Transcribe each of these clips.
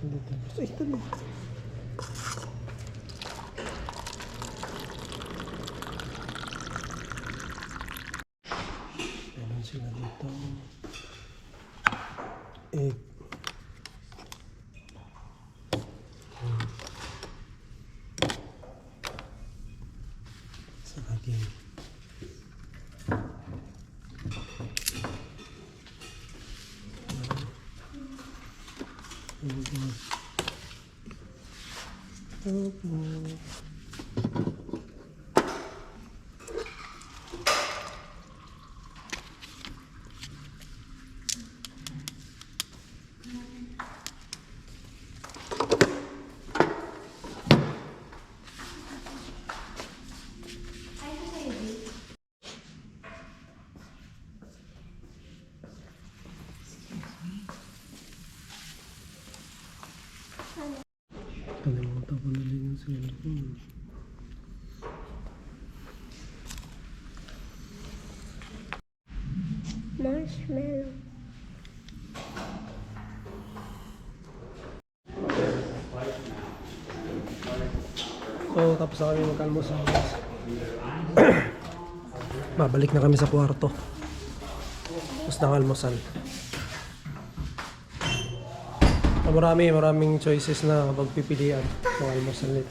Dito. Ay, ito na. Meron sila dito. Egg. Saging. Kalimutan ko na din yung cellphone. Marshmallow. So, tapos na kami mag-almusal. Babalik na kami sa kwarto. Tapos ng almusal. Maraming choices na pagpipilian ng almusal nito.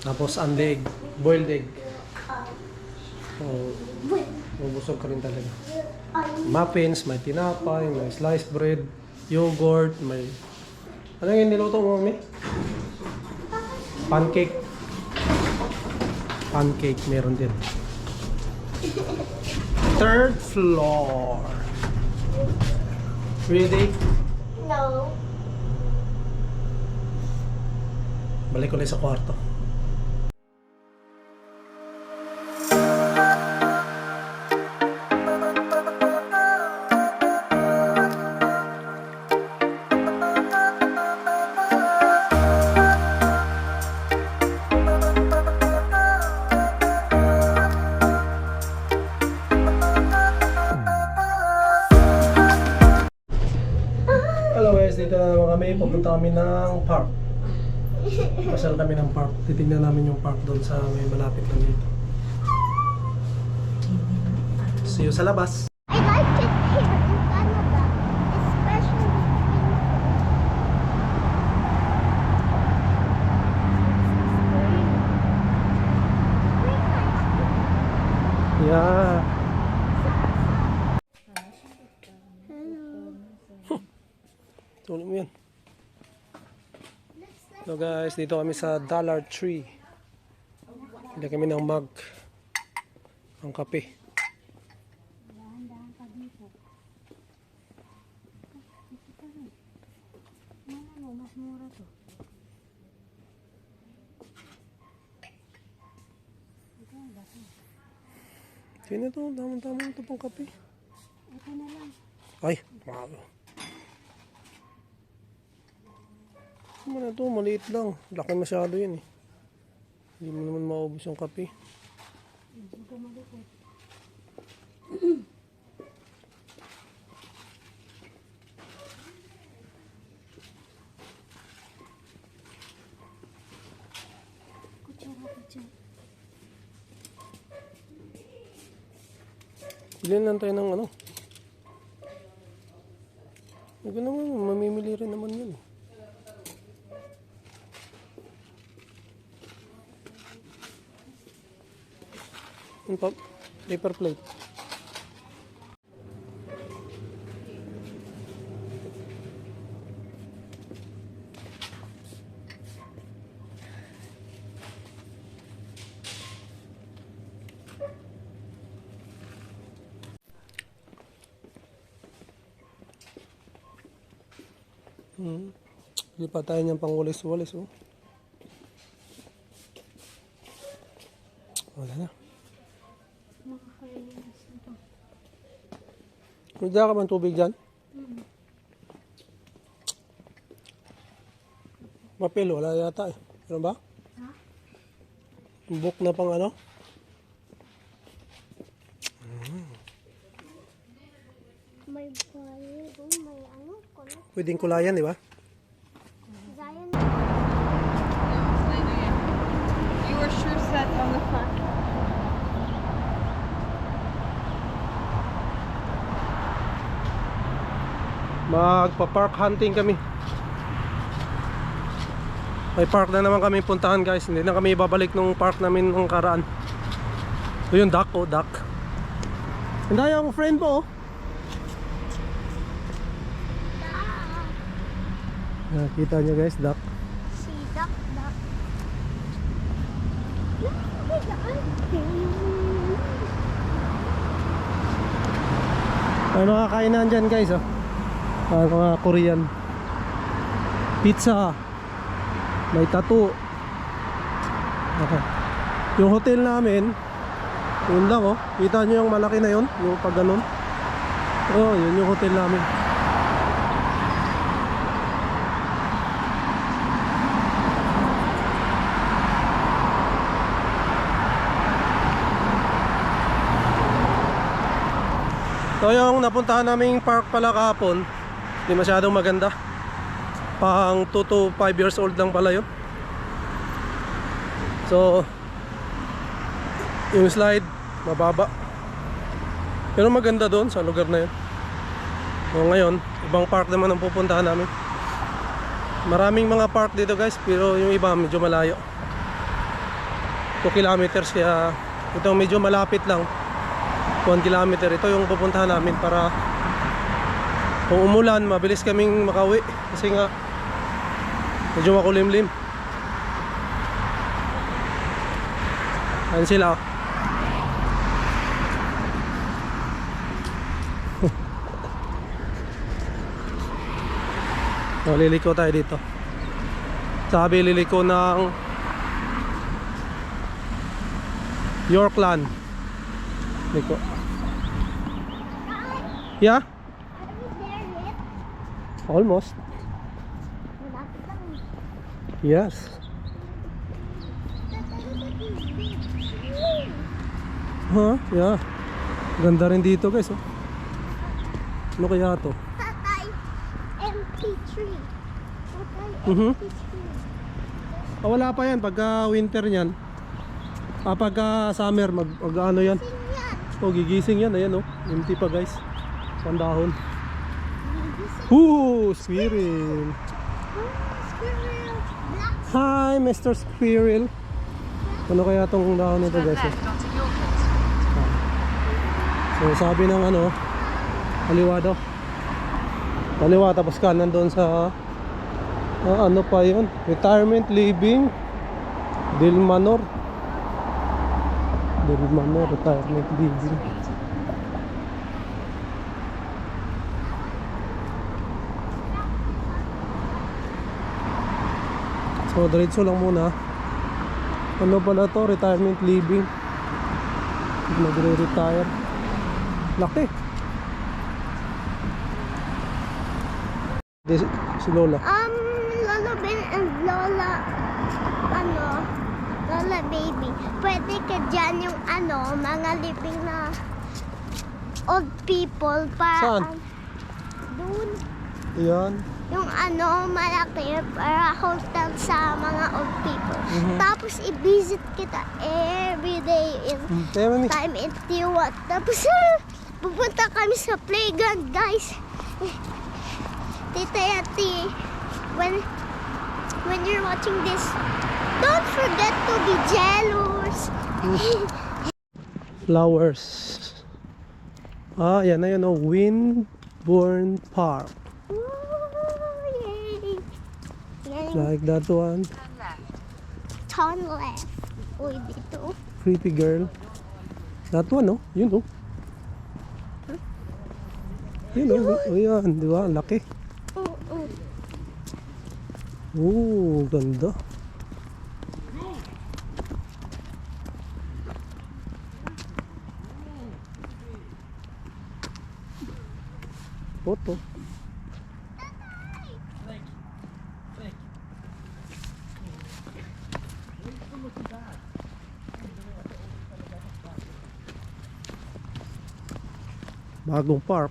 Tapos egg, boiled egg. Mabusog ka rin talaga. Muffins, may tinapay, may sliced bread, yogurt, may... Ano yung niluto mo, mami? Pancake. Pancake, meron din. Third floor. Ready? No. Balik ulit sa kwarto. Hello guys, dito na naman kami. Pupunta kami ng park. Pasal kami ng park. Titignan namin yung park doon sa may malapit lang dito. See you sa labas. I like it here in Canada, especially Yeah. Tuloy mo yan. So guys, dito kami sa Dollar Tree. Hindi kami ng mug. Ang kape. mas mura to. Sige na to, damang-damang ito pang kape. Ito na lang. Ay, mahal. Ano na ito, maliit lang. Laki masyado yun eh. Hindi mo naman maubos yung kape. Ito malikot. Kutsara. Bilhin lang tayo ng ano. Huwag naman, mamimili rin naman yun. Yung paper plate. Hindi pa tayo niyang pangwalis-walis, oh. Wala na. Nandiyan ka ba ng tubig dyan? Papel, wala yata eh. Ano ba? Ha? Book na pang ano? May bayo, may ano, kulay. Pwedeng kulayan, di ba? Magpa-park hunting kami. May park na naman kami puntahan guys. Hindi na kami babalik nung park namin nung karaan. Ito yung duck, oh duck. Hindi yung friend mo oh. Kita nyo guys, duck. Si duck. May mga kainan dyan guys oh. Mga Korean. Pizza. May tattoo. Okay. Yung hotel namin, yun lang oh. Kita nyo yung malaki na yun, yung pag ganun. Oh, yun yung hotel namin. So yung napuntahan naming park pala kahapon, hindi masyadong maganda. Pang 2 to 5 years old lang pala yun. So yung slide mababa, pero maganda doon sa lugar na yun. So ngayon, ibang park naman ang pupuntahan namin. Maraming mga park dito guys, pero yung iba medyo malayo, 2 kilometers, kaya ito medyo malapit lang, 1 kilometer. Ito yung pupuntahan namin para kung umulan, mabilis kaming makauwi. Kasi nga medyo makulimlim. Ayan sila oh. So, liliko tayo dito. Sabi liliko ng Yorkland. Liko. Yeah? Are we there yet? Almost. Malapit lang. Yes. Huh? Yeah. Ganda rin dito guys oh. Ano kaya to? Tatay, MP3. Tatay, Mhm. MP3. Wala pa yan pagka winter niyan. Pagka summer mag ano yan. Tingnan. Oh, gigising yan. Ayan oh. Empty pa guys. Pandahon. Gising. Ooh, squirrel. Squirrel. Black. Hi, Mr. Squirrel. Ano kaya tong dahon nito guys? So sabi ng ano, kaliwa daw. Kaliwa tapos kanan doon sa ano pa yun? Retirement Living Del Manor. Del Manor Retirement Living. So diretso lang muna. Ano pala to? Retirement Living. Magre-retire. Laki. Si Lola. Lola Ben and Lola, Lola Baby. Pwede ka dyan yung mga living na old people para Saan? doon. Ayan. Yung malaki para hotel sa mga old people. Mhm. Tapos i-visit kita every day in Kaya mami. time in Tiwat. Tapos pupunta kami sa playground, guys. Tita Yati, when you're watching this, don't forget to be jealous. Flowers. Yan na yun oh. Windburn Park. Ooh, yay. Yan, Like that one. turn left. Uy, dito. Pretty girl. That one oh. Yun oh. Yun oh. Oh yan. Di ba? Laki. Oh, ganda. Photo. Bagong park.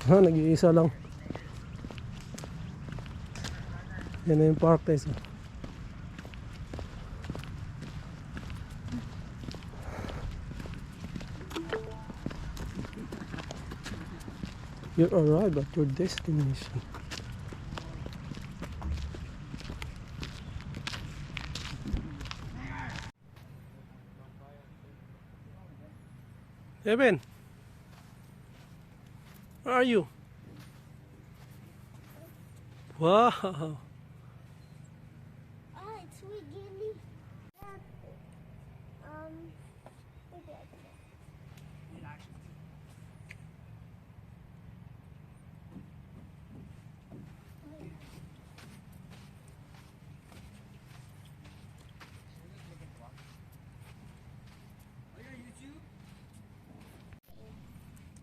Nag-iisa lang. Yan na yung park guys. You arrive at your destination. Evan, where are you? Wow. Ah, it's wiggly. Okay.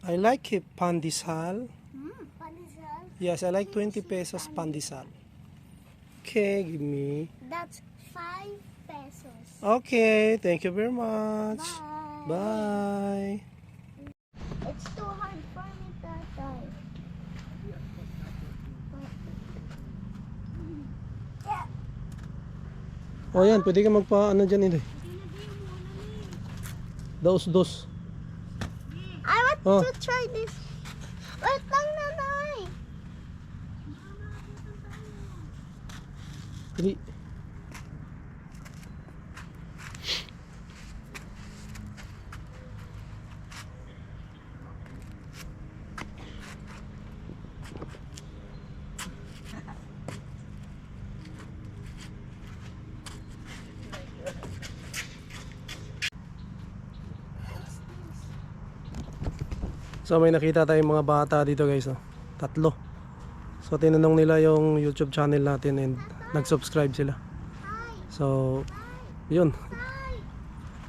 I like it, pandesal. Pandesal. Yes, I like 20 pesos pandesal. Okay, give me. That's 5 pesos. Okay, thank you very much. Bye. Bye. It's too hard for me, Tatay. O yan, pwede ka magpa ano dyan hindi. Dos. I want Oh. to try this. Wait lang, Nanay. Hindi. So may nakita tayong mga bata dito guys, oh. 3. So tinanong nila yung YouTube channel natin and nag-subscribe sila. So yun.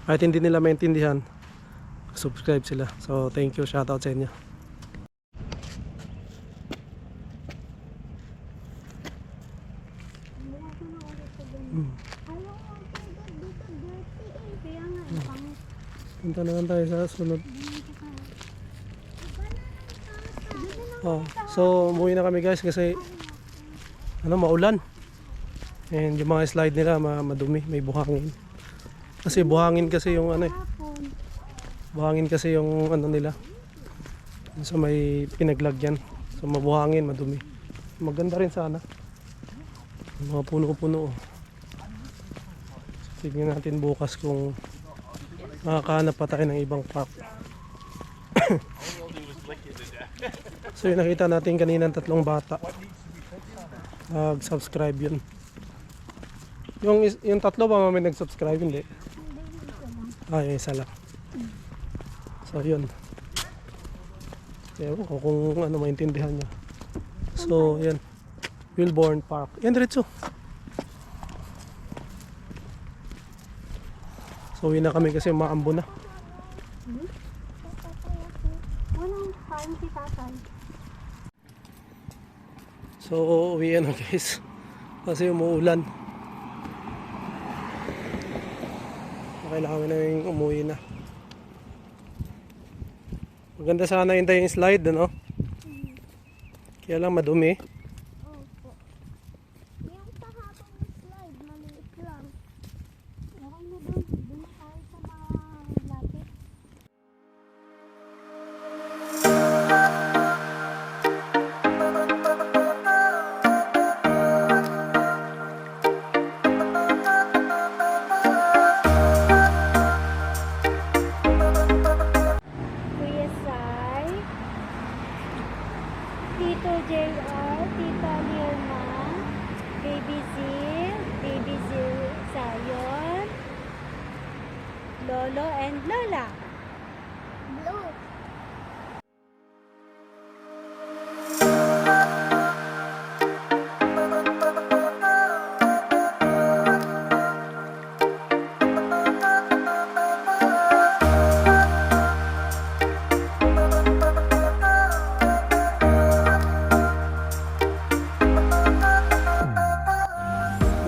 Kahit hindi nila maintindihan, subscribe sila. So thank you, shoutout sa inyo. Ayaw ko dito dirty eh. Kaya nga, pangit. Punta naman tayo sa sunod. Oh, so umuwi na kami guys kasi maulan. And yung mga slide nila madumi, may buhangin. Kasi buhangin kasi yung buhangin kasi yung nila. So may pinaglagyan. So mabuhangin, madumi. Maganda rin sana. Yung mga puno-puno. So, tignan natin bukas kung makakahanap pa tayo ng ibang park. So yung nakita natin kanina 3 bata. Nag-subscribe yun. Yung 3 ba may nag-subscribe? Hindi. Yung isa lang. So yun. Ewan ko kung ano maintindihan niya. So yan. Wilborn Park. Yan diretso. So uwi na kami kasi maambo na. Walang kain si Tatay. So uwi na guys. Kasi umuulan. Kailangan namin umuwi na. Maganda sana yung slide, ano? Kaya lang madumi. Opo. Yung kahapon na slide, maliit lang. Okay na doon. Doon na tayo sa mga lapit. Kuya Sai, Tito JR, Tita Lilma, Baby Zil Zion, Lolo and Lola. Blue.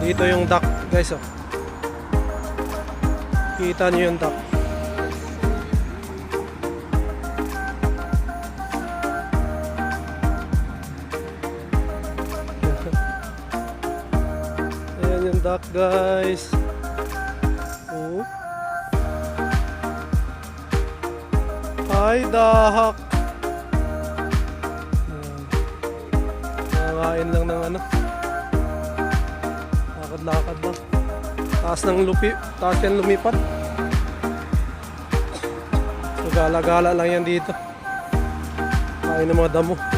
Dito yung duck guys, oh. Kita nyo yung duck. Ayan yung duck guys. Oh. Hi duck. Kain lang ng ano. Lakad-lakad lang. Taas yan lumipat. So gala-gala lang yan dito. Kain ng mga damo.